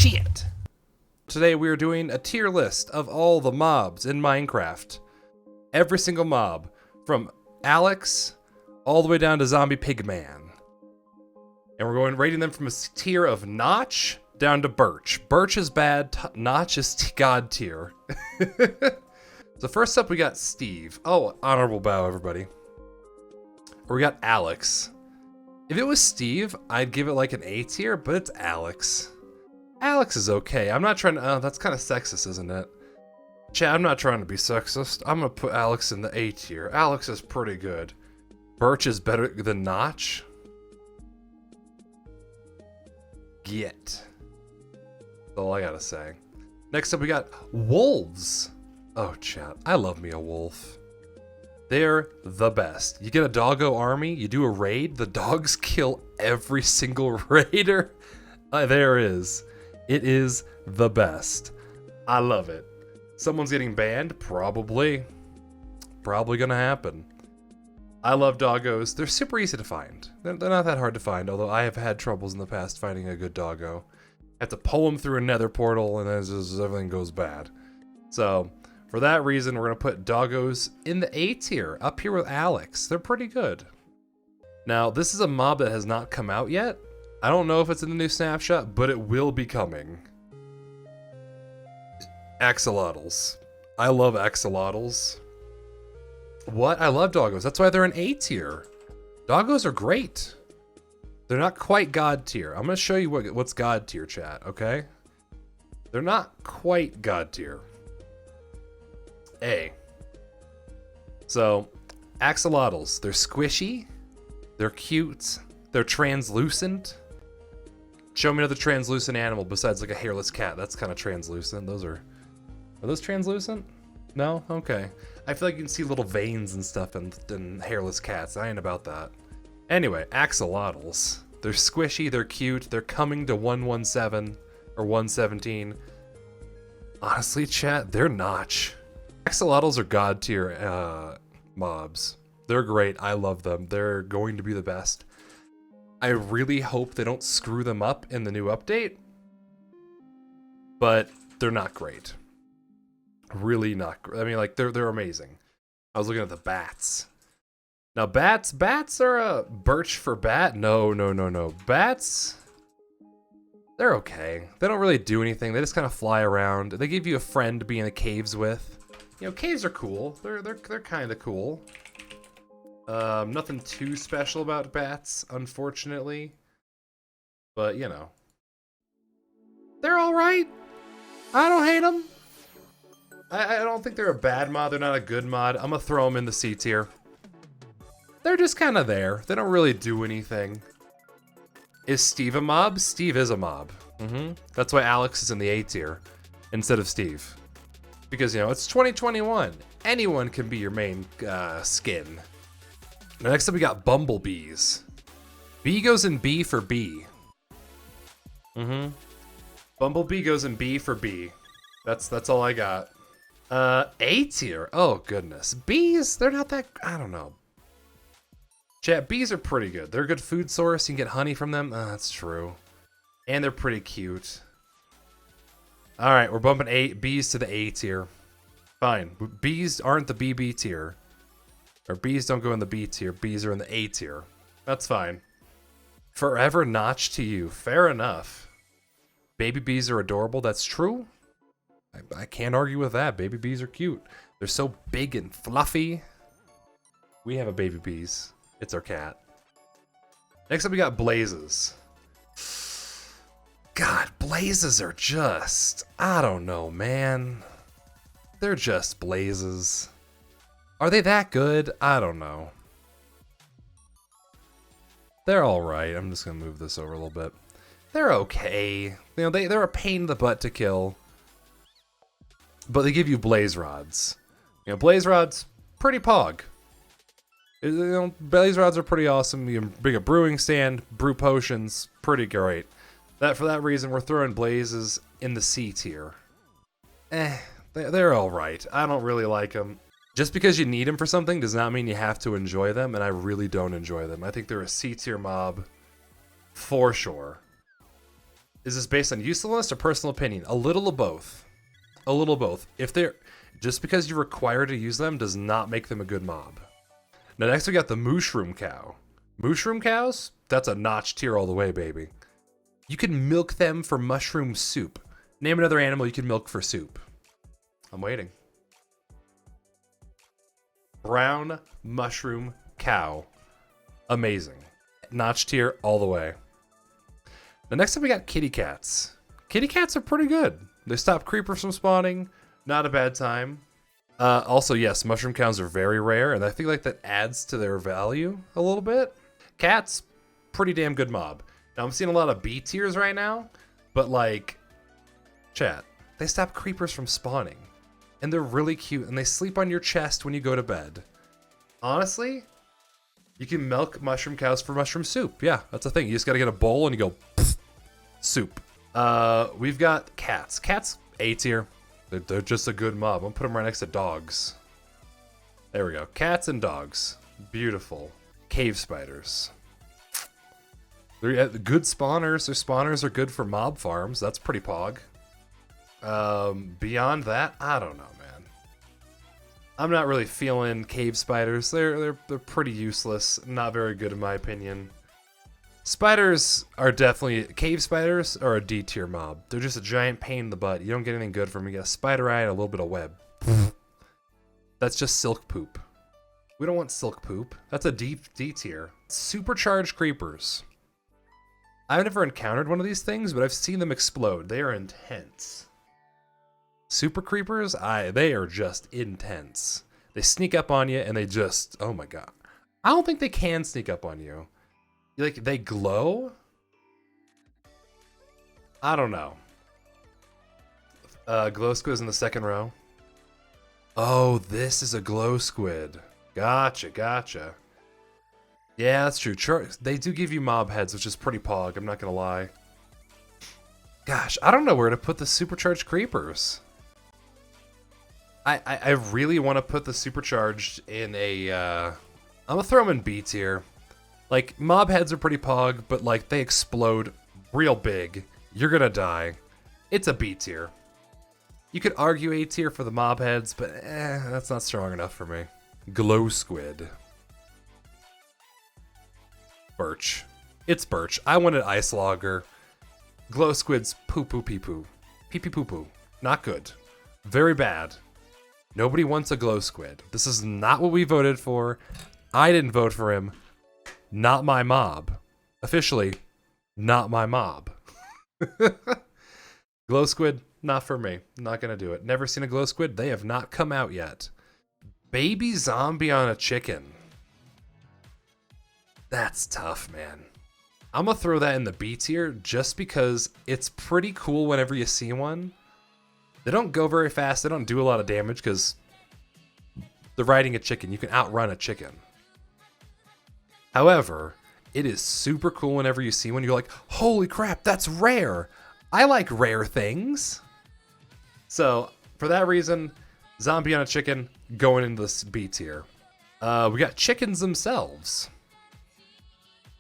shit. Today we are doing a tier list of all the mobs in Minecraft. Every single mob, from Alex all the way down to Zombie Pigman. And we're rating them from a tier of Notch down to Birch. Birch is bad, Notch is God tier. So first up we got Steve. Oh, honorable bow everybody. Or we got Alex. If it was Steve, I'd give it like an A tier, but it's Alex. Alex is okay. I'm not trying to, that's kind of sexist, isn't it? Chat, I'm not trying to be sexist. I'm gonna put Alex in the A tier. Alex is pretty good. Birch is better than Notch. That's all I gotta say. Next up we got wolves. Oh chat, I love me a wolf. They're the best. You get a doggo army, you do a raid, the dogs kill every single raider there is. It is the best. I love it. Someone's getting banned? Probably. Probably gonna happen. I love doggos. They're super easy to find. They're not that hard to find, although I have had troubles in the past finding a good doggo. I have to pull them through a nether portal and then just everything goes bad. So, for that reason, we're gonna put doggos in the A tier, up here with Alex. They're pretty good. Now, this is a mob that has not come out yet. I don't know if it's in the new snapshot, but it will be coming. Axolotls. I love axolotls. What? I love doggos. That's why they're an A tier. Doggos are great. They're not quite God tier. I'm gonna show you what's God tier, chat, okay? They're not quite God tier. A. So, axolotls. They're squishy. They're cute. They're translucent. Show me another translucent animal besides like a hairless cat. That's kind of translucent. Are those translucent? No? Okay. I feel like you can see little veins and stuff in hairless cats. I ain't about that. Anyway, axolotls. They're squishy, they're cute, they're coming to 117 or 117. Honestly, chat, they're Notch. Axolotls are God tier mobs. They're great. I love them. They're going to be the best. I really hope they don't screw them up in the new update, but they're not great. Really not great. I mean, like, they're amazing. I was looking at the bats. Now, bats are a birch for bat. No. Bats, they're okay. They don't really do anything. They just kind of fly around. They give you a friend to be in the caves with. You know, caves are cool. They're kind of cool. Nothing too special about bats, unfortunately. But, you know. They're alright. I don't hate them. I don't think they're a bad mod. They're not a good mod. I'm gonna throw them in the C tier. They're just kind of there. They don't really do anything. Is Steve a mob? Steve is a mob. That's why Alex is in the A tier instead of Steve. Because, you know, it's 2021. Anyone can be your main skin. Now, next up we got bumblebees. B goes in B for B. Bumblebee goes in B for B. That's all I got. A tier. Oh goodness. Bees, they're not that, I don't know. Chat, bees are pretty good. They're a good food source. You can get honey from them. That's true. And they're pretty cute. All right, we're bumping bees to the A tier. Fine. Bees aren't the BB tier. Or bees don't go in the B tier. Bees are in the A tier. That's fine. Forever Notch to you. Fair enough. Baby bees are adorable. That's true. I can't argue with that. Baby bees are cute. They're so big and fluffy. We have a baby bees. It's our cat. Next up we got blazes. God, blazes are just, I don't know, man. They're just blazes. Are they that good? I don't know. They're alright. I'm just gonna move this over a little bit. They're okay. You know, they're a pain in the butt to kill. But they give you blaze rods. You know, blaze rods, pretty pog. You know, blaze rods are pretty awesome. You can bring a brewing stand, brew potions, pretty great. For that reason, we're throwing blazes in the C tier. They're alright. I don't really like them. Just because you need them for something does not mean you have to enjoy them, and I really don't enjoy them. I think they're a C tier mob for sure. Is this based on usefulness or personal opinion? A little of both. A little of both. If they're just because you're required to use them does not make them a good mob. Now next we got the mushroom cow. Mushroom cows? That's a notch tier all the way, baby. You can milk them for mushroom soup. Name another animal you can milk for soup. I'm waiting. Brown mushroom cow. Amazing. Notch tier all the way. Now next up we got kitty cats. Kitty cats are pretty good. They stop creepers from spawning. Not a bad time. Also, yes, mushroom cows are very rare, and I think like that adds to their value a little bit. Cats, pretty damn good mob. Now I'm seeing a lot of B tiers right now, but like, chat, they stop creepers from spawning. And they're really cute, and they sleep on your chest when you go to bed. Honestly, you can milk mushroom cows for mushroom soup. Yeah, that's a thing. You just gotta get a bowl and you go, pfft, soup. We've got cats. Cats, A tier. They're just a good mob. I'm gonna put them right next to dogs. There we go. Cats and dogs. Beautiful. Cave spiders. They're good spawners. Their spawners are good for mob farms. That's pretty pog. Beyond that, I don't know, man. I'm not really feeling cave spiders. They're pretty useless. Not very good in my opinion. Spiders are definitely... Cave spiders are a D tier mob. They're just a giant pain in the butt. You don't get anything good from them. You get a spider eye and a little bit of web. That's just silk poop. We don't want silk poop. That's a D tier. Supercharged creepers. I've never encountered one of these things, but I've seen them explode. They are intense. Super creepers, they are just intense. They sneak up on you and they just... Oh my god. I don't think they can sneak up on you. Like, they glow? I don't know. Glow squid's in the second row. Oh, this is a glow squid. Gotcha, gotcha. Yeah, that's true. They do give you mob heads, which is pretty pog, I'm not gonna lie. Gosh, I don't know where to put the supercharged creepers. I really want to put the supercharged in a... I'm gonna throw them in B tier. Like, mob heads are pretty pog, but like, they explode real big. You're gonna die. It's a B tier. You could argue A tier for the mob heads, but that's not strong enough for me. Glow squid. Birch. It's birch. I wanted ice logger. Glow squid's poo poo pee poo. Pee pee poo poo. Not good. Very bad. Nobody wants a glow squid. This is not what we voted for. I didn't vote for him. Not my mob. Officially, not my mob. Glow squid, not for me. Not gonna do it. Never seen a glow squid. They have not come out yet. Baby zombie on a chicken. That's tough, man. I'm gonna throw that in the B tier just because it's pretty cool whenever you see one. They don't go very fast. They don't do a lot of damage because they're riding a chicken. You can outrun a chicken. However, it is super cool whenever you see one. You're like, holy crap, that's rare. I like rare things. So, for that reason, zombie on a chicken going into this B tier. We got chickens themselves.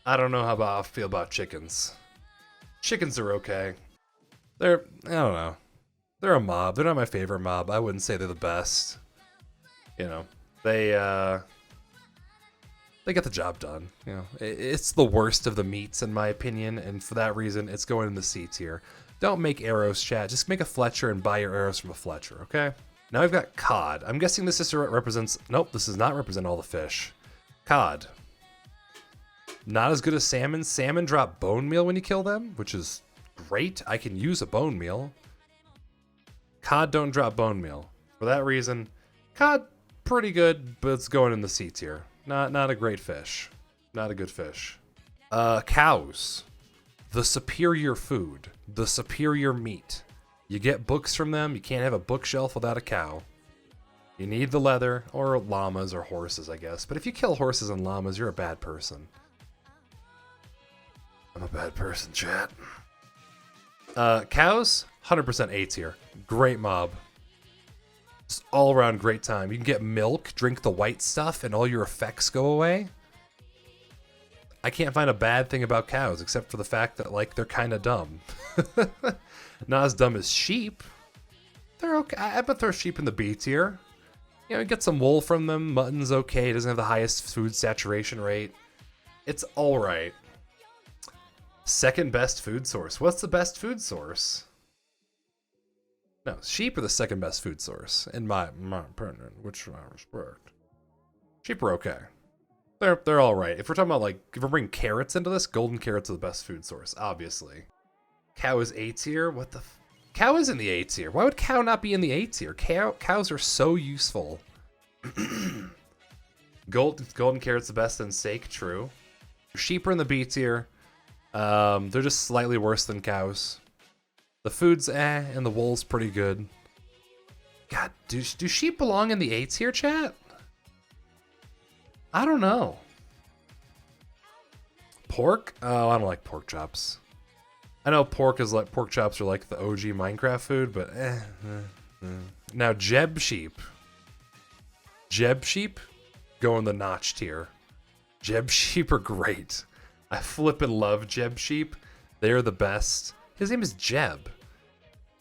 I don't know how I feel about chickens. Chickens are okay. I don't know. They're a mob. They're not my favorite mob. I wouldn't say they're the best. You know, they get the job done. You know, it's the worst of the meats in my opinion, and for that reason, it's going in the C tier. Don't make arrows, chat. Just make a Fletcher and buy your arrows from a Fletcher, okay? Now we've got cod. I'm guessing this is represents... Nope, this does not represent all the fish. Cod. Not as good as salmon. Salmon drop bone meal when you kill them, which is great. I can use a bone meal. Cod don't drop bone meal. For that reason, cod, pretty good, but it's going in the C tier. Not a great fish. Not a good fish. Cows. The superior food. The superior meat. You get books from them. You can't have a bookshelf without a cow. You need the leather, or llamas, or horses, I guess. But if you kill horses and llamas, you're a bad person. I'm a bad person, chat. Cows, 100% A tier. Great mob. Just all around great time. You can get milk, drink the white stuff, and all your effects go away. I can't find a bad thing about cows except for the fact that, like, they're kind of dumb. Not as dumb as sheep. They're okay. I bet throw sheep in the B tier. You know, you get some wool from them. Mutton's okay. It doesn't have the highest food saturation rate. It's all right. Second best food source. What's the best food source? No, sheep are the second best food source, in my opinion, which I respect. Sheep are okay. They're all right. If we're talking about, like, if we're bringing carrots into this, golden carrots are the best food source, obviously. Cow is A tier? What the cow is in the A tier. Why would cow not be in the A tier? Cows are so useful. Golden carrots the best in steak, true. Sheep are in the B tier. They're just slightly worse than cows. The food's and the wool's pretty good. God, do sheep belong in the A tier, chat? I don't know. Pork? Oh, I don't like pork chops. I know pork chops are like the OG Minecraft food, but Now Jeb sheep. Jeb sheep go in the notch tier. Jeb sheep are great. I flippin' love Jeb sheep. They're the best. His name is Jeb.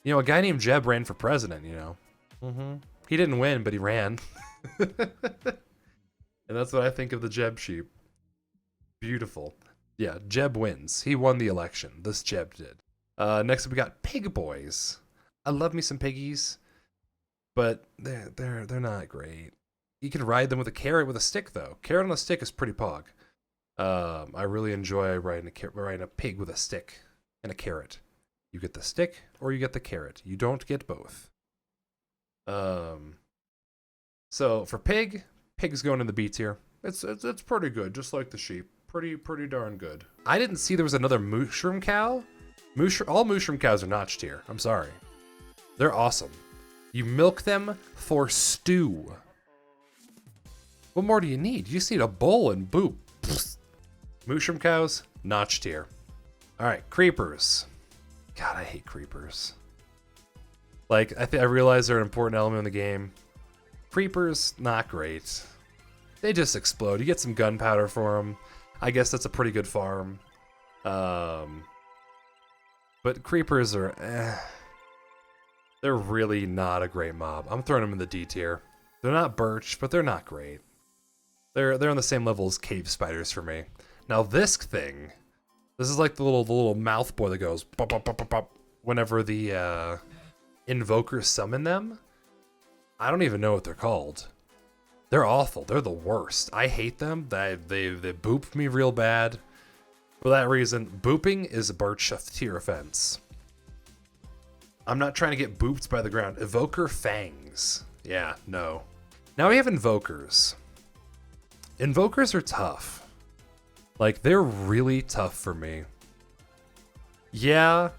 You know, a guy named Jeb ran for president, you know. He didn't win, but he ran. And that's what I think of the Jeb sheep. Beautiful. Yeah, Jeb wins. He won the election. This Jeb did. Next up we got Pig Boys. I love me some piggies, but they're not great. You can ride them with a carrot with a stick though. Carrot on a stick is pretty pog. I really enjoy riding a pig with a stick and a carrot. You get the stick or you get the carrot. You don't get both. So for pig's going in the B tier. It's pretty good, just like the sheep. Pretty darn good. I didn't see there was another mushroom cow. All mushroom cows are notch tier. I'm sorry. They're awesome. You milk them for stew. What more do you need? You just need a bowl and boop. Mushroom cows, notch tier. All right, creepers. God, I hate creepers. Like, I realize they're an important element in the game. Creepers, not great. They just explode. You get some gunpowder for them. I guess that's a pretty good farm. But creepers are, they're really not a great mob. I'm throwing them in the D tier. They're not birch, but they're not great. They're on the same level as cave spiders for me. Now this thing, this is like the little mouth boy that goes bop, bop, bop, bop, bop, whenever the invokers summon them. I don't even know what they're called. They're awful. They're the worst. I hate them. They boop me real bad. For that reason, booping is a birch tier offense. I'm not trying to get booped by the ground. Evoker fangs. Yeah, no. Now we have invokers. Invokers are tough. Like, they're really tough for me. Yeah,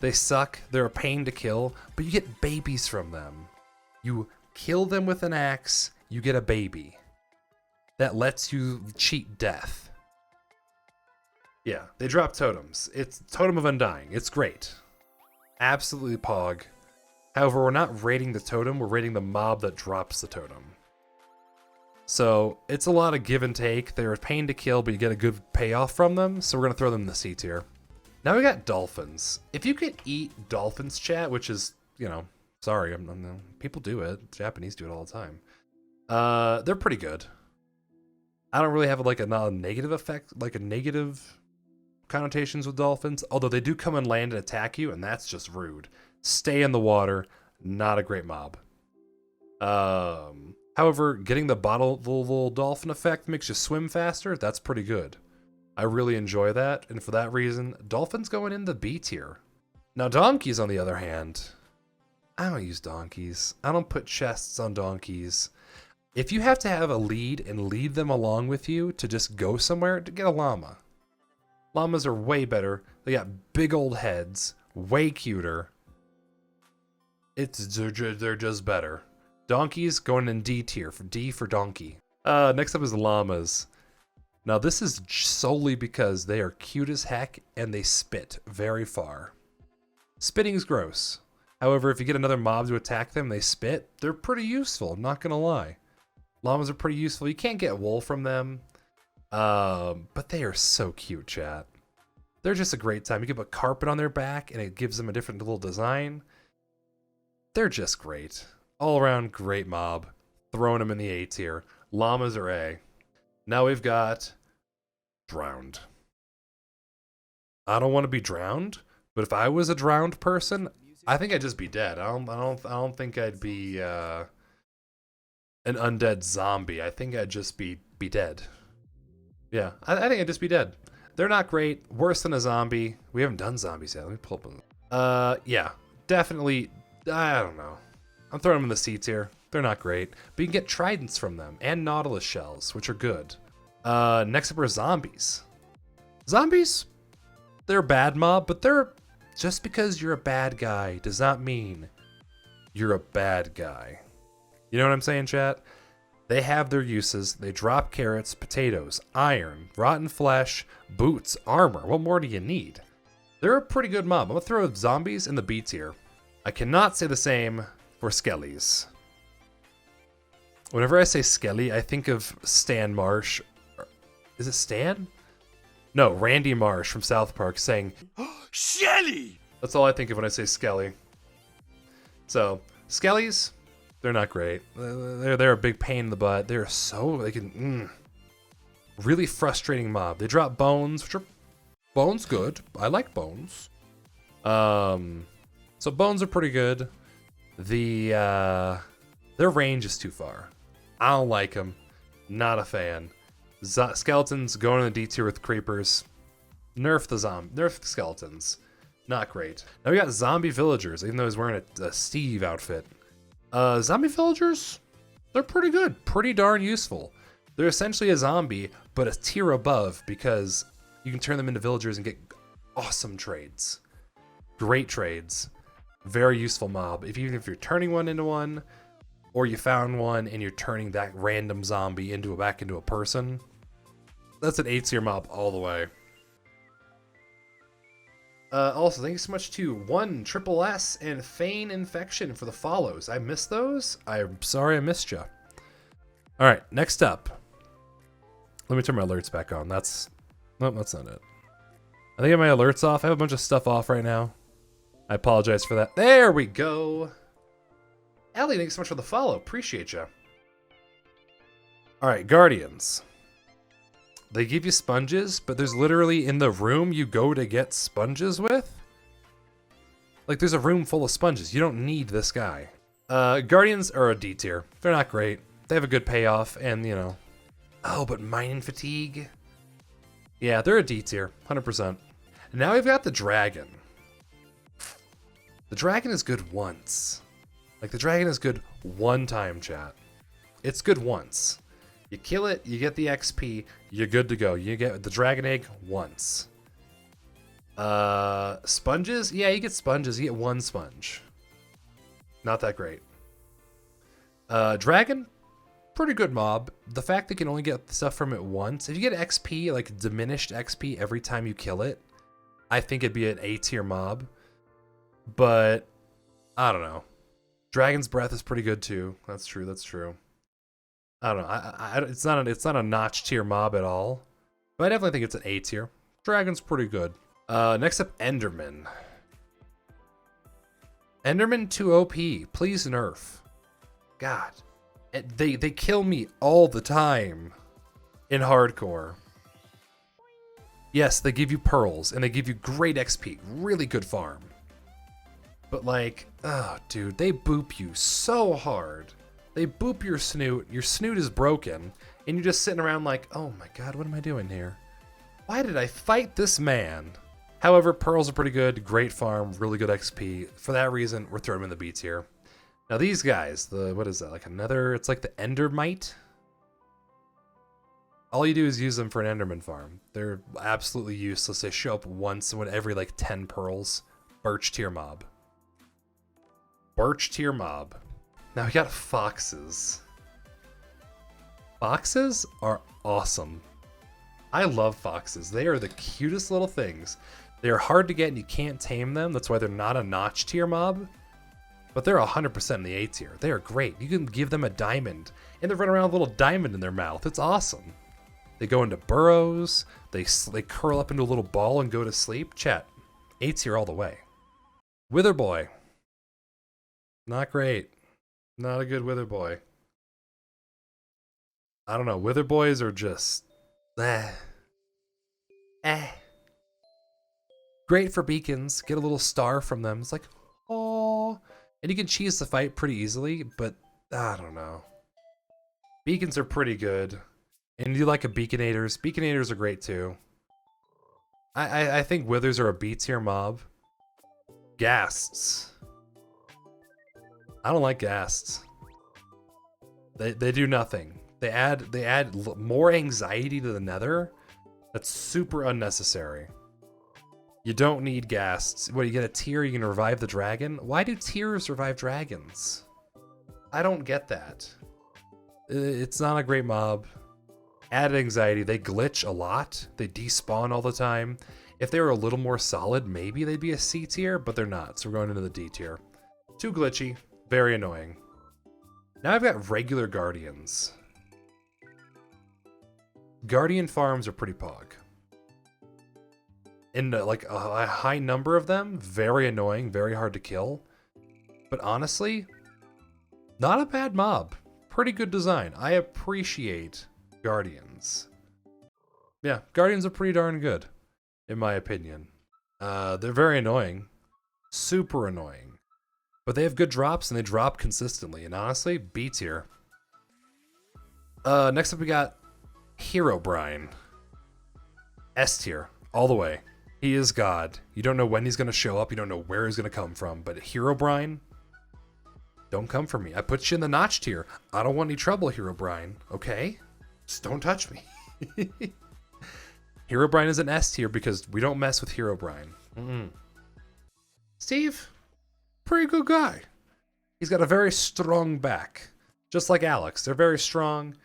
they suck. They're a pain to kill, but you get babies from them. You kill them with an axe, you get a baby. That lets you cheat death. Yeah, they drop totems. It's Totem of Undying. It's great. Absolutely pog. However, we're not raiding the totem, we're raiding the mob that drops the totem. So, it's a lot of give and take. They're a pain to kill, but you get a good payoff from them, so we're going to throw them in the C tier. Now we got dolphins. If you could eat dolphins, chat, which is, you know, sorry, people do it. Japanese do it all the time. They're pretty good. I don't really have like a negative effect, like a negative connotations with dolphins, although they do come and land and attack you, and that's just rude. Stay in the water, not a great mob. However, getting the little dolphin effect makes you swim faster. That's pretty good. I really enjoy that, and for that reason, dolphins going in the B tier. Now donkeys, on the other hand, I don't use donkeys. I don't put chests on donkeys. If you have to have a lead and lead them along with you to just go somewhere, to get a llama. Llamas are way better. They got big old heads, way cuter. They're just better. Donkeys going in D tier, for D for donkey. Next up is llamas. Now this is solely because they are cute as heck and they spit very far. Spitting's gross. However, if you get another mob to attack them, they spit, they're pretty useful, I'm not gonna lie. Llamas are pretty useful. You can't get wool from them. But they are so cute, chat. They're just a great time. You can put carpet on their back, and it gives them a different little design. They're just great. All around great mob. Throwing them in the A tier. Llamas are A. Now we've got drowned. I don't want to be drowned, but if I was a drowned person, I think I'd just be dead. I don't think I'd be an undead zombie. I think I'd just be dead. Yeah, I think I'd just be dead. They're not great. Worse than a zombie. We haven't done zombies yet. Let me pull up them. Yeah, definitely. I don't know. I'm throwing them in the C tier. They're not great, but you can get tridents from them and nautilus shells, which are good. Next up are zombies. Zombies, they're a bad mob, but they're just because you're a bad guy does not mean you're a bad guy. You know what I'm saying, chat? They have their uses. They drop carrots, potatoes, iron, rotten flesh, boots, armor. What more do you need? They're a pretty good mob. I'm gonna throw zombies in the B tier. I cannot say the same for skellies. Whenever I say skelly, I think of Stan Marsh. Is it Stan? No, Randy Marsh from South Park saying, Shelly! That's all I think of when I say skelly. So, skellies, they're not great. They're a big pain in the butt. They're so, really frustrating mob. They drop bones, which are, bones good. I like bones. So bones are pretty good. Their range is too far. I don't like them. Not a fan. Skeletons going in the D tier with creepers. Nerf the skeletons. Not great. Now we got zombie villagers, even though he's wearing a Steve outfit. Zombie villagers, they're pretty good. Pretty darn useful. They're essentially a zombie, but a tier above because you can turn them into villagers and get awesome trades. Great trades. Very useful mob. Even if you're turning one into one, or you found one and you're turning that random zombie back into a person, that's an A tier mob all the way. Also, thank you so much to 1SSS and Feign Infection for the follows. I missed those. I'm sorry I missed you. All right, next up. Let me turn my alerts back on. That's not it. I think I have my alerts off. I have a bunch of stuff off right now. I apologize for that. There we go. Ellie, thanks so much for the follow. Appreciate you. All right, Guardians. They give you sponges, but there's literally in the room you go to get sponges with. Like, there's a room full of sponges. You don't need this guy. Guardians are a D tier. They're not great. They have a good payoff, and, you know. Oh, but mining fatigue? Yeah, they're a D tier, 100%. Now we've got the dragon. The dragon is good once. Like, the dragon is good one time, chat. It's good once. You kill it, you get the XP, you're good to go. You get the dragon egg once. Sponges? Yeah, you get sponges. You get one sponge. Not that great. Dragon? Pretty good mob. The fact that you can only get stuff from it once. If you get XP, like diminished XP every time you kill it, I think it'd be an A tier mob. But, I don't know. Dragon's Breath is pretty good too. That's true, that's true. I don't know. It's not a notch tier mob at all. But I definitely think it's an A tier. Dragon's pretty good. Next up, Enderman. Enderman 2 OP. Please nerf. God. They kill me all the time in hardcore. Yes, they give you pearls, and they give you great XP. Really good farm. But like, oh dude, they boop you so hard. They boop your snoot is broken, and you're just sitting around like, oh my god, what am I doing here? Why did I fight this man? However, pearls are pretty good, great farm, really good XP. For that reason, we're throwing them in the B tier. Now these guys, what is that, like another, it's like the Endermite? All you do is use them for an Enderman farm. They're absolutely useless. They show up once every like 10 pearls. Birch tier mob. Birch tier mob. Now we got foxes. Foxes are awesome. I love foxes. They are the cutest little things. They are hard to get and you can't tame them. That's why they're not a notch tier mob. But they're 100% in the A tier. They are great. You can give them a diamond and they run around with a little diamond in their mouth. It's awesome. They go into burrows. They curl up into a little ball and go to sleep. Chat, A tier all the way. Wither Boy. Not great. Not a good Wither Boy. I don't know. Wither Boys are just... Great for beacons. Get a little star from them. It's like, oh. And you can cheese the fight pretty easily, but I don't know. Beacons are pretty good. And you like a Beaconators. Beaconators are great too. I think Withers are a B tier mob. Ghasts. I don't like Ghasts. They do nothing. They add more anxiety to the Nether. That's super unnecessary. You don't need Ghasts. What, you get a tier, you can revive the dragon? Why do tiers revive dragons? I don't get that. It's not a great mob. Added anxiety. They glitch a lot. They despawn all the time. If they were a little more solid, maybe they'd be a C tier, but they're not. So we're going into the D tier. Too glitchy. Very annoying. Now I've got regular guardians. Guardian farms are pretty pog. In like a high number of them, very annoying, very hard to kill. But honestly, not a bad mob. Pretty good design. I appreciate guardians. Yeah, guardians are pretty darn good, in my opinion. They're very annoying. Super annoying. But they have good drops and they drop consistently. And honestly, B tier. Next up we got Herobrine. S tier, all the way. He is God. You don't know when he's going to show up. You don't know where he's going to come from. But Herobrine, don't come for me. I put you in the notch tier. I don't want any trouble, Herobrine. Okay? Just don't touch me. Herobrine is an S tier because we don't mess with Herobrine. Steve, pretty good guy. He's got a very strong back. Just like Alex. They're very strong.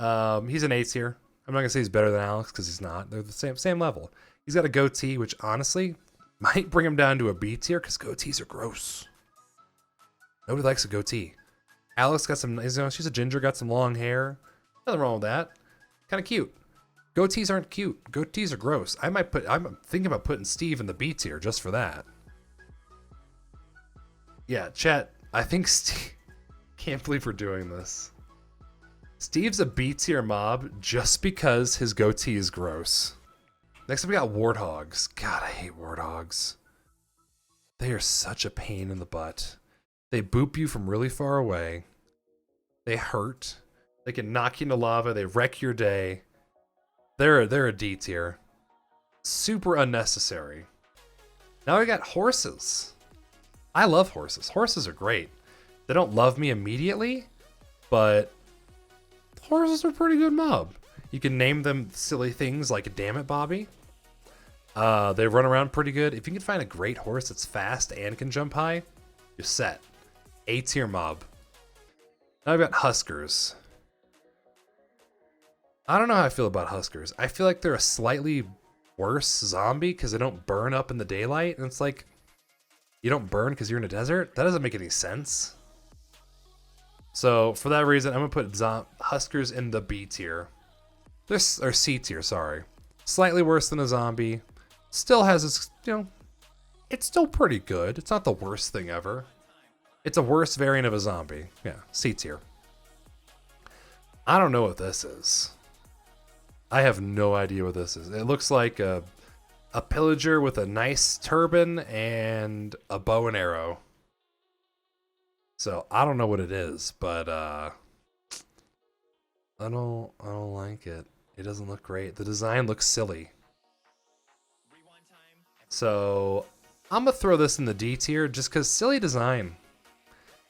He's an A tier. I'm not going to say he's better than Alex because he's not. They're the same level. He's got a goatee, which honestly might bring him down to a B tier because goatees are gross. Nobody likes a goatee. Alex got some, she's a ginger, got some long hair. Nothing wrong with that. Kind of cute. Goatees aren't cute. Goatees are gross. I'm thinking about putting Steve in the B tier just for that. Yeah, chat, I think Steve, can't believe we're doing this. Steve's a B tier mob just because his goatee is gross. Next up we got Warthogs. God, I hate Warthogs. They are such a pain in the butt. They boop you from really far away. They hurt. They can knock you into lava. They wreck your day. They're a D tier. Super unnecessary. Now we got horses. I love horses. Horses are great. They don't love me immediately, but horses are a pretty good mob. You can name them silly things like "Damn it, Bobby." They run around pretty good. If you can find a great horse that's fast and can jump high, you're set. A tier mob. Now I've got Huskers. I don't know how I feel about Huskers. I feel like they're a slightly worse zombie because they don't burn up in the daylight. And it's like, you don't burn because you're in a desert? That doesn't make any sense. So for that reason, I'm going to put Huskers in the B tier. Or C tier, sorry. Slightly worse than a zombie. Still has its, it's still pretty good. It's not the worst thing ever. It's a worse variant of a zombie. Yeah, C tier. I don't know what this is. I have no idea what this is. It looks like a pillager with a nice turban and a bow and arrow. So I don't know what it is, but I don't like it. It doesn't look great. The design looks silly. So I'm gonna throw this in the D tier just because silly design.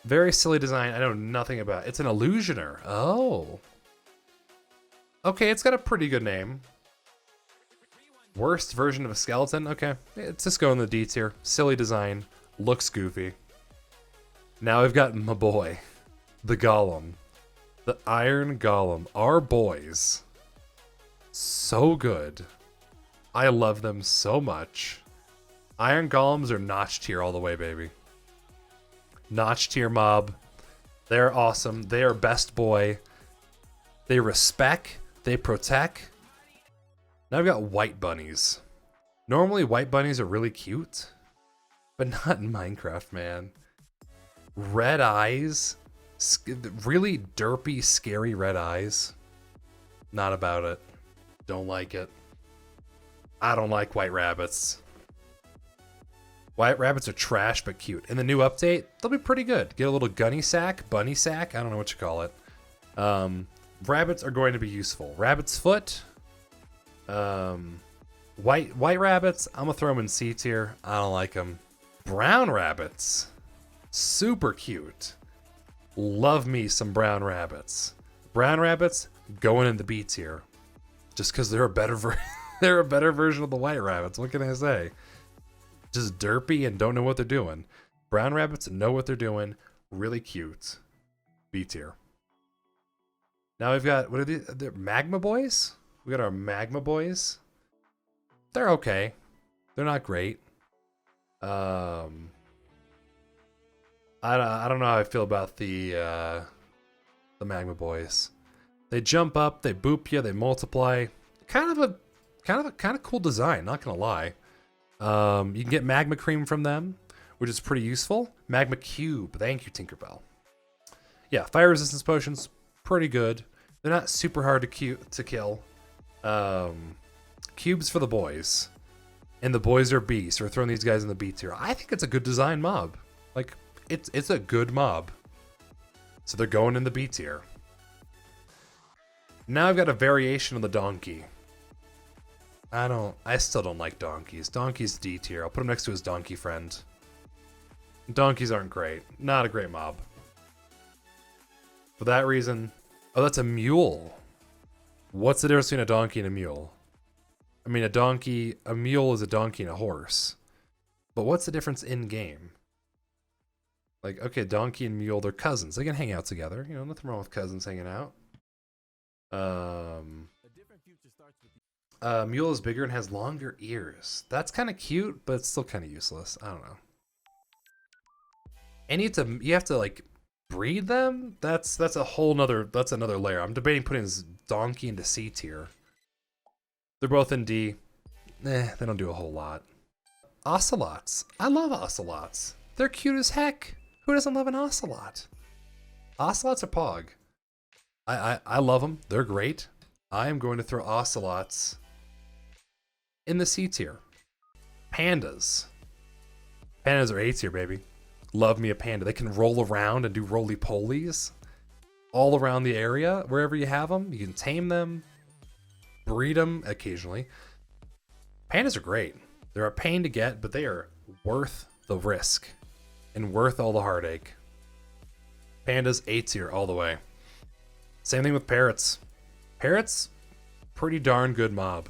Very silly design. I know nothing about it. It's an illusioner. Oh. Okay, it's got a pretty good name. Worst version of a skeleton? Okay. It's just going in the D tier. Silly design. Looks goofy. Now we've got my boy. The Golem. The Iron Golem. Our boys. So good. I love them so much. Iron Golems are notch tier all the way, baby. Notch tier mob. They're awesome. They are best boy. They respect. They protect. Now I've got white bunnies. Normally white bunnies are really cute, but not in Minecraft, man. Red eyes, really derpy, scary red eyes. Not about it. Don't like it. I don't like white rabbits. White rabbits are trash but cute. In the new update, they'll be pretty good. Get a little bunny sack, I don't know what you call it. Rabbits are going to be useful. Rabbit's foot. White rabbits, I'm gonna throw them in C tier. I don't like them. Brown rabbits, super cute. Love me some brown rabbits. Brown rabbits going in the B tier, just because they're a better they're a better version of the white rabbits. What can I say? Just derpy and don't know what they're doing. Brown rabbits know what they're doing. Really cute. B tier. Now we've got, what are these? They're Magma Boys? We got our Magma Boys. They're okay. They're not great. I don't know how I feel about the Magma Boys. They jump up, they boop you, they multiply. Kind of cool design, not gonna lie. You can get magma cream from them, which is pretty useful. Magma Cube, thank you, Tinkerbell. Yeah, fire resistance potions, pretty good. They're not super hard to kill. Cubes for the boys. And the boys are B, so we're throwing these guys in the B tier. I think it's a good design mob. Like, it's a good mob. So they're going in the B tier. Now I've got a variation of the donkey. I still don't like donkeys. Donkey's D tier. I'll put him next to his donkey friend. Donkeys aren't great. Not a great mob. For that reason... Oh, that's a mule. What's the difference between a donkey and a mule? I mean, a mule is a donkey and a horse. But what's the difference in game? Like, okay, donkey and mule, they're cousins. They can hang out together. You know, nothing wrong with cousins hanging out. Mule is bigger and has longer ears. That's kind of cute, but it's still kind of useless. I don't know. And you have to like breed them. That's another layer. I'm debating putting this donkey into C tier. They're both in D. They don't do a whole lot. Ocelots. I love ocelots. They're cute as heck. Who doesn't love an ocelot? Ocelots are pog. I love them. They're great. I am going to throw ocelots in the C tier. Pandas. Pandas are A tier, baby. Love me a panda. They can roll around and do roly-polies all around the area. Wherever you have them, you can tame them, breed them occasionally. Pandas are great. They're a pain to get, but they are worth the risk and worth all the heartache. Pandas A tier all the way. Same thing with parrots. Parrots, pretty darn good mob.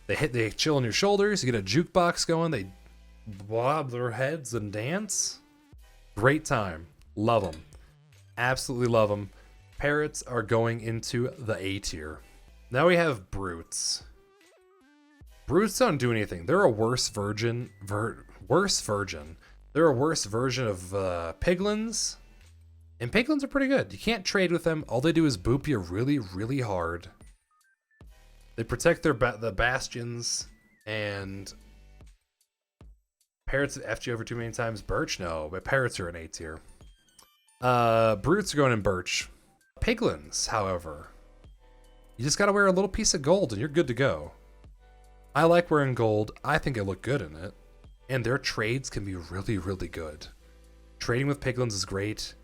They chill on your shoulders. You get a jukebox going. They bob their heads and dance. Great time. Love them. Absolutely love them. Parrots are going into the A tier. Now we have brutes. Brutes don't do anything. They're a worse version. They're a worse version of piglins. And piglins are pretty good. You can't trade with them. All they do is boop you really, really hard. They protect the bastions, and parrots that F'd you over too many times. Birch, no, but parrots are an A tier. Brutes are going in birch. Piglins, however, you just gotta wear a little piece of gold and you're good to go. I like wearing gold. I think I look good in it. And their trades can be really, really good. Trading with piglins is great.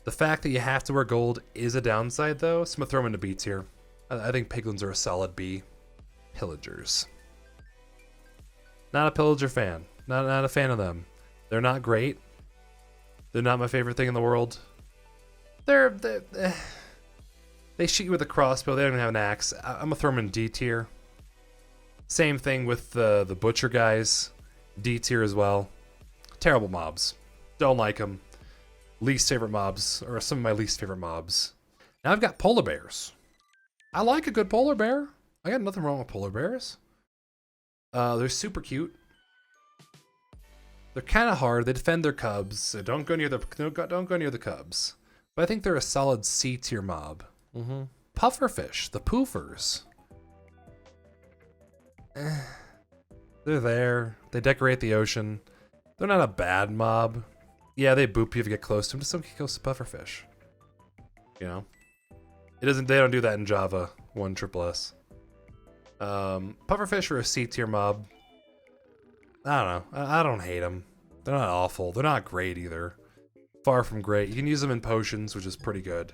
The fact that you have to wear gold is a downside, though, so I'm gonna throw them into B tier. I think piglins are a solid B. Pillagers. Not a pillager fan. Not a fan of them. They're not great. They're not my favorite thing in the world. They shoot you with a crossbow. They don't even have an axe. I'm gonna throw them in D tier. Same thing with the butcher guys. D tier as well. Terrible mobs. Don't like them. Least favorite mobs, or some of my least favorite mobs. Now I've got polar bears. I like a good polar bear. I got nothing wrong with polar bears. They're super cute. They're kind of hard. They defend their cubs, so don't go near the cubs. But I think they're a solid C tier mob. Pufferfish, the poofers. They're there. They decorate the ocean. They're not a bad mob. Yeah, they boop you if you get close to them. Just don't get close to pufferfish. You know? It doesn't. They don't do that in Java 1 SSS. Pufferfish are a C tier mob. I don't know. I don't hate them. They're not awful. They're not great either. Far from great. You can use them in potions, which is pretty good.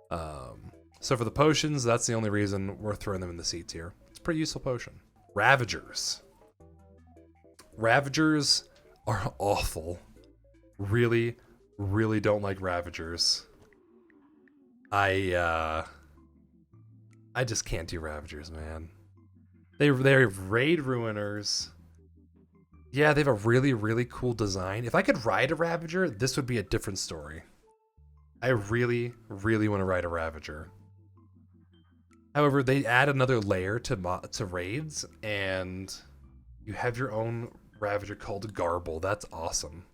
So for the potions, that's the only reason we're throwing them in the C tier. It's a pretty useful potion. Ravagers. Ravagers are awful. Really, really don't like Ravagers. I just can't do Ravagers, man. They're raid ruiners. Yeah, they have a really, really cool design. If I could ride a Ravager, this would be a different story. I really, really want to ride a Ravager. However, they add another layer to raids, and you have your own Ravager called Garble. That's awesome.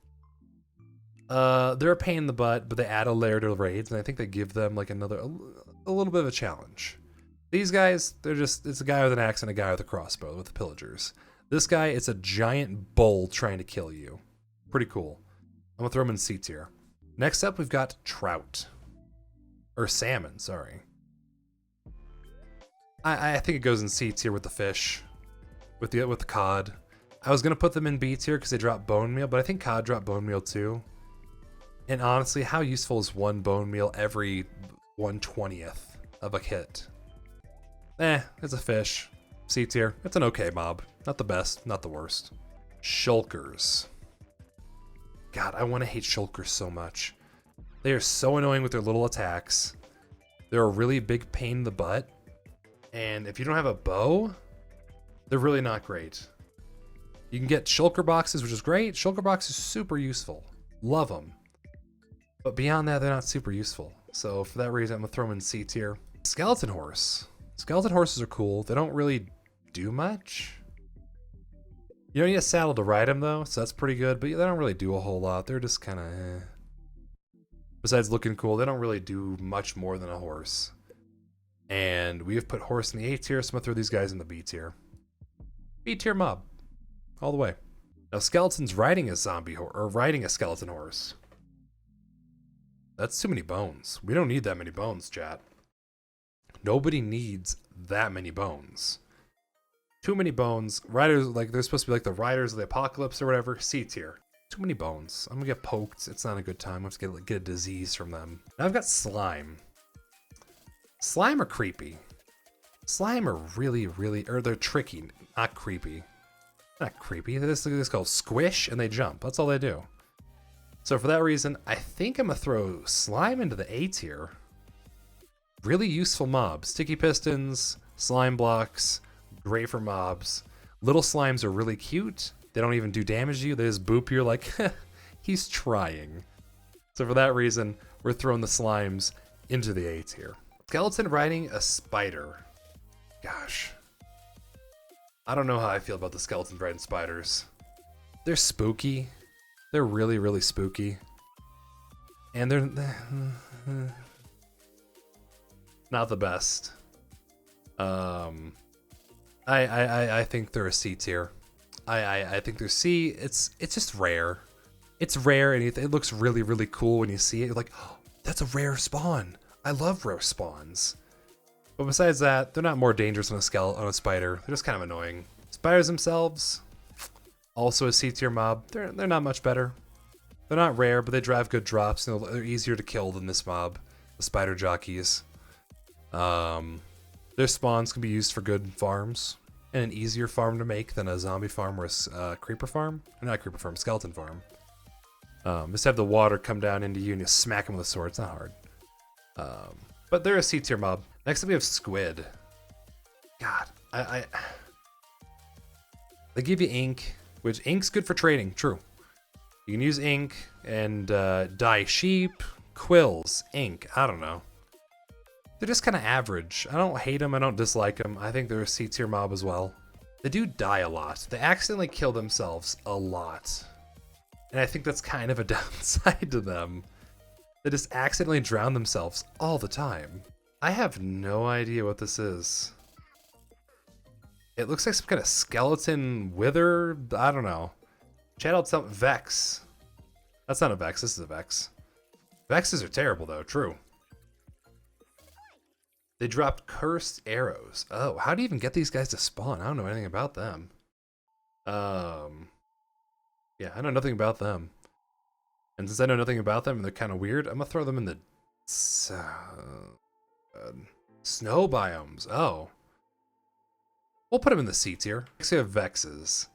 They're a pain in the butt, but they add a layer to raids, and I think they give them like a little bit of a challenge. These guys, it's a guy with an axe and a guy with a crossbow with the Pillagers. This guy, it's a giant bull trying to kill you. Pretty cool. I'm gonna throw him in C tier. Next up, we've got Trout. Or Salmon, sorry. I think it goes in C tier with the fish. With the cod. I was gonna put them in B tier because they drop bone meal, but I think cod drop bone meal too. And honestly, how useful is one bone meal every 1/20th of a hit? It's a fish. C tier. It's an okay mob. Not the best, not the worst. Shulkers. God, I want to hate Shulkers so much. They are so annoying with their little attacks. They're a really big pain in the butt. And if you don't have a bow, they're really not great. You can get Shulker boxes, which is great. Shulker box is super useful. Love them. But beyond that, they're not super useful. So for that reason, I'm going to throw them in C tier. Skeleton horse. Skeleton horses are cool. They don't really do much. You don't need a saddle to ride them though, so that's pretty good, but they don't really do a whole lot. They're just kind of Besides looking cool, they don't really do much more than a horse. And we have put horse in the A tier, so I'm going to throw these guys in the B tier. B tier mob. All the way. Now skeleton's riding a riding a skeleton horse. That's too many bones. We don't need that many bones, chat. Nobody needs that many bones. Too many bones. Riders, like, they're supposed to be like the Riders of the Apocalypse or whatever. C tier. Too many bones. I'm gonna get poked. It's not a good time. I'm just gonna get a disease from them. Now I've got slime. Slime are creepy. Slime are really, or they're tricky, not creepy. Not creepy. This is called squish, and they jump. That's all they do. So for that reason, I think I'm gonna throw slime into the A tier. Really useful mobs. Sticky pistons, slime blocks, great for mobs. Little slimes are really cute. They don't even do damage to you. They just boop you like, he's trying. So for that reason, we're throwing the slimes into the A tier. Skeleton riding a spider. Gosh. I don't know how I feel about the skeleton riding spiders. They're spooky. They're really, really spooky. And they're not the best. I think they're a C tier. I think they're C. It's just rare. It's rare and it looks really, really cool when you see it. You're like, oh, that's a rare spawn. I love rare spawns. But besides that, they're not more dangerous than on a spider. They're just kind of annoying. Spiders themselves, also a C tier mob. They're not much better. They're not rare, but they drive good drops. And they're easier to kill than this mob, the spider jockeys. Their spawns can be used for good farms, and an easier farm to make than a zombie farm or a creeper farm. Not a creeper farm, skeleton farm. Just have the water come down into you and you smack them with a sword. It's not hard. But they're a C tier mob. Next up we have Squid. God, they give you ink, which ink's good for trading, true. You can use ink and dye sheep, quills, ink, I don't know. They're just kind of average. I don't hate them, I don't dislike them. I think they're a C tier mob as well. They do die a lot. They accidentally kill themselves a lot. And I think that's kind of a downside to them. They just accidentally drown themselves all the time. I have no idea what this is. It looks like some kind of skeleton wither. I don't know. Channeled some Vex. That's not a Vex. This is a Vex. Vexes are terrible though. True. They dropped cursed arrows. Oh, how do you even get these guys to spawn? I don't know anything about them. Yeah, I know nothing about them. And since I know nothing about them and they're kind of weird, I'm gonna throw them in the snow biomes. Oh. We'll put them in the C tier. Next we have Vexes.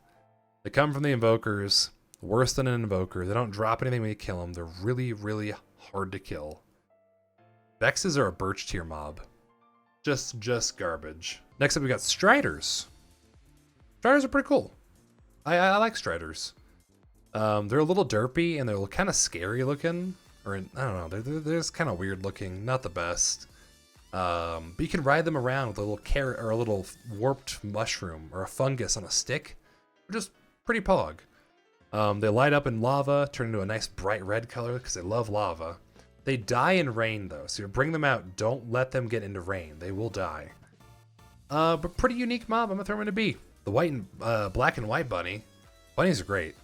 They come from the Invokers. Worse than an Invoker. They don't drop anything when you kill them. They're really, really hard to kill. Vexes are a birch tier mob. Just garbage. Next up we got Striders. Striders are pretty cool. I like Striders. They're a little derpy and they're kind of scary looking. Or I don't know, they're just kind of weird looking. Not the best. But you can ride them around with a little carrot or a little warped mushroom or a fungus on a stick. They're just pretty pog. They light up in lava, turn into a nice bright red color because they love lava. They die in rain though, so you bring them out, don't let them get into rain. They will die. But pretty unique mob, I'm gonna throw them in a B. The white and black and white bunny. Bunnies are great.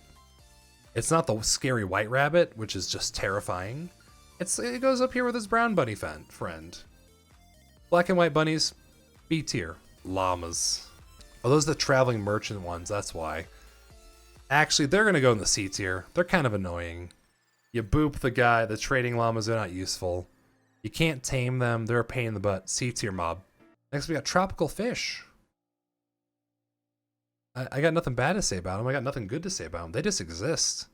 It's not the scary white rabbit, which is just terrifying. It goes up here with his brown bunny friend. Black and white bunnies, B tier. Llamas. Oh, those are the traveling merchant ones, that's why. Actually, they're gonna go in the C tier. They're kind of annoying. You boop the guy, the trading llamas are not useful. You can't tame them, they're a pain in the butt. C tier mob. Next we got tropical fish. I got nothing bad to say about them, I got nothing good to say about them. They just exist.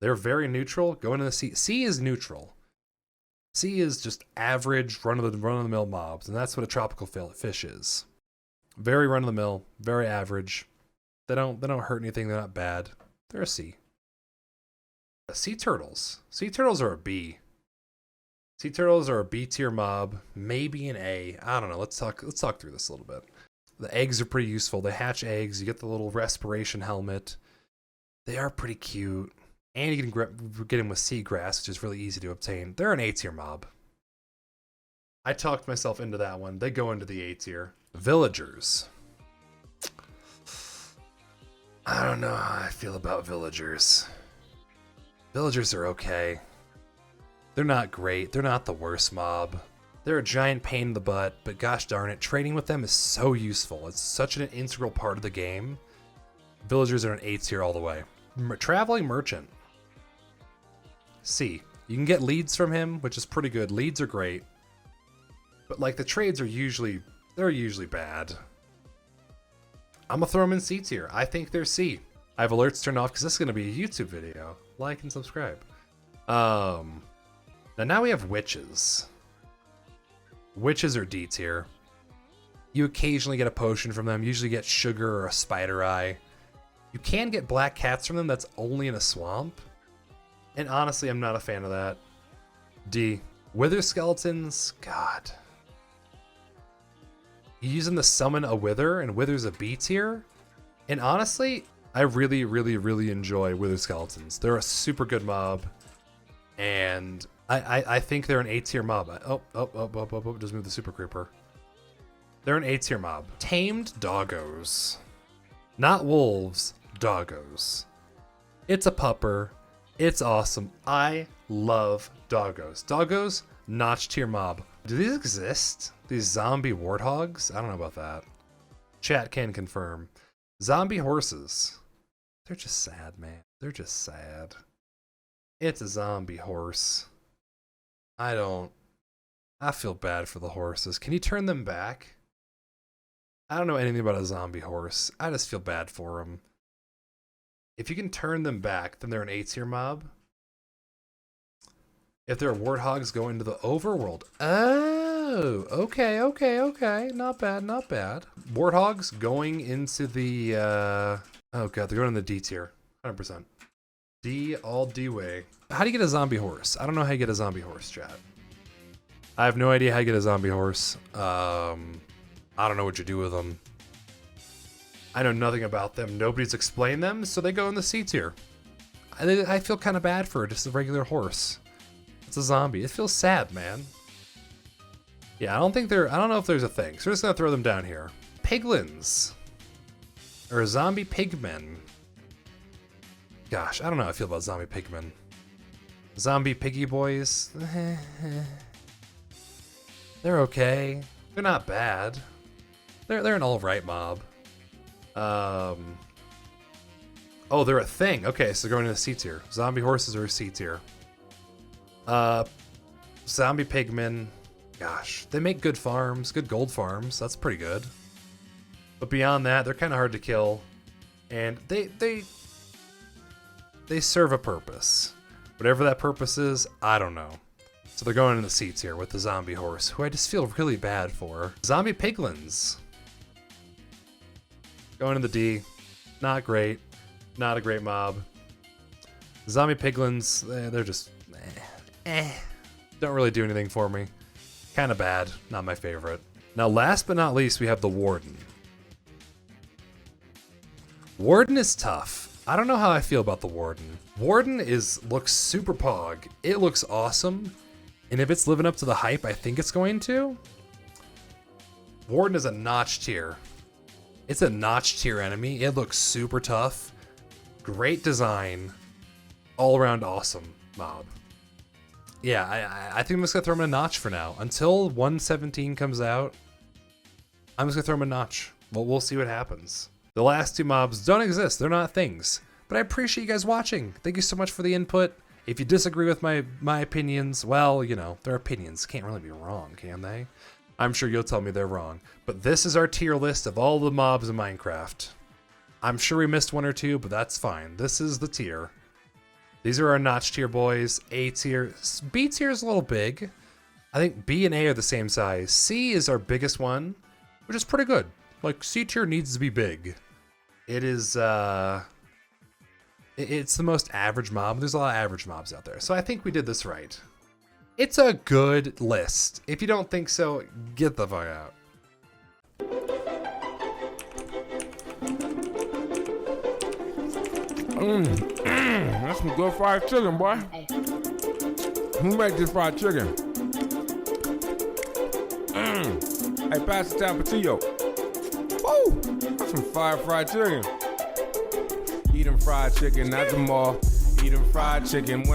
They're very neutral, go into the C. C is neutral. C is just average, run-of-the-mill mobs, and that's what a tropical fish is. Very run-of-the-mill, very average. They don't hurt anything, they're not bad. They're a C. Sea turtles. Sea turtles are a B. Sea turtles are a B tier mob, maybe an A. I don't know. Let's talk through this a little bit. The eggs are pretty useful. They hatch eggs. You get the little respiration helmet. They are pretty cute, and you can get them with seagrass, which is really easy to obtain. They're an A tier mob. I talked myself into that one. They go into the A tier. Villagers. I don't know how I feel about villagers. Villagers are okay. They're not great. They're not the worst mob. They're a giant pain in the butt, but gosh darn it, trading with them is so useful. It's such an integral part of the game. Villagers are an A tier all the way. Traveling merchant. C. You can get leads from him, which is pretty good. Leads are great. But like the trades are usually bad. I'm gonna throw them in C tier. I think they're C. I have alerts turned off because this is gonna be a YouTube video. Like and subscribe. Now we have witches. Witches are D tier. You occasionally get a potion from them. Usually get sugar or a spider eye. You can get black cats from them. That's only in a swamp. And honestly, I'm not a fan of that. D. Wither skeletons. God. You use them to summon a wither, and wither's a B tier. And honestly, I really enjoy wither skeletons. They're a super good mob, and I think they're an A tier mob. Just move the super creeper. They're an A tier mob. Tamed doggos, not wolves. Doggos. It's a pupper. It's awesome. I love doggos. Doggos, notch tier mob. Do these exist? These zombie warthogs? I don't know about that. Chat can confirm. Zombie horses. They're just sad, man. They're just sad. It's a zombie horse. I feel bad for the horses. Can you turn them back? I don't know anything about a zombie horse. I just feel bad for them. If you can turn them back, then they're an A tier mob. If they're warthogs go into the overworld. Oh, okay. Not bad. Warthogs going into the, oh god, they're going in the D tier. 100%. D, all D way. How do you get a zombie horse? I don't know how you get a zombie horse, chat. I have no idea how you get a zombie horse. I don't know what you do with them. I know nothing about them. Nobody's explained them, so they go in the C tier. I feel kind of bad for just a regular horse. It's a zombie. It feels sad, man. Yeah, I don't know if there's a thing. So we're just gonna throw them down here. Piglins. Or zombie pigmen. Gosh, I don't know how I feel about zombie pigmen. Zombie piggy boys. They're okay. They're not bad. They're an alright mob. Oh, they're a thing. Okay, so going into C tier. Zombie horses are a C tier. Zombie pigmen. Gosh, they make good farms, good gold farms. That's pretty good. But beyond that, they're kind of hard to kill, and they serve a purpose. Whatever that purpose is, I don't know. So they're going in the C tier with the zombie horse, who I just feel really bad for. Zombie piglins. Going in the D. Not great. Not a great mob. Zombie piglins, they're just don't really do anything for me. Kind of bad. Not my favorite. Now, last but not least, we have the warden. Warden is tough. I don't know how I feel about the warden. Warden looks super pog. It looks awesome. And if it's living up to the hype I think it's going to, Warden is a notch tier. It's a notch tier enemy. It looks super tough. Great design. All around awesome mob. Yeah, I think I'm just gonna throw him a notch for now. Until 117 comes out, I'm just gonna throw him a notch. Well, we'll see what happens. The last two mobs don't exist. They're not things. But I appreciate you guys watching. Thank you so much for the input. If you disagree with my opinions, well, you know, their opinions can't really be wrong, can they? I'm sure you'll tell me they're wrong. But this is our tier list of all the mobs in Minecraft. I'm sure we missed one or two, but that's fine. This is the tier. These are our notch tier boys. A tier. B tier is a little big. I think B and A are the same size. C is our biggest one, which is pretty good. Like, C tier needs to be big. It is, it's the most average mob. There's a lot of average mobs out there. So I think we did this right. It's a good list. If you don't think so, get the fuck out. That's some good fried chicken, boy. Who make this fried chicken? Hey, pass the tapatio. Woo! That's some fried chicken. Eat them fried chicken, not them all. Eat them fried chicken.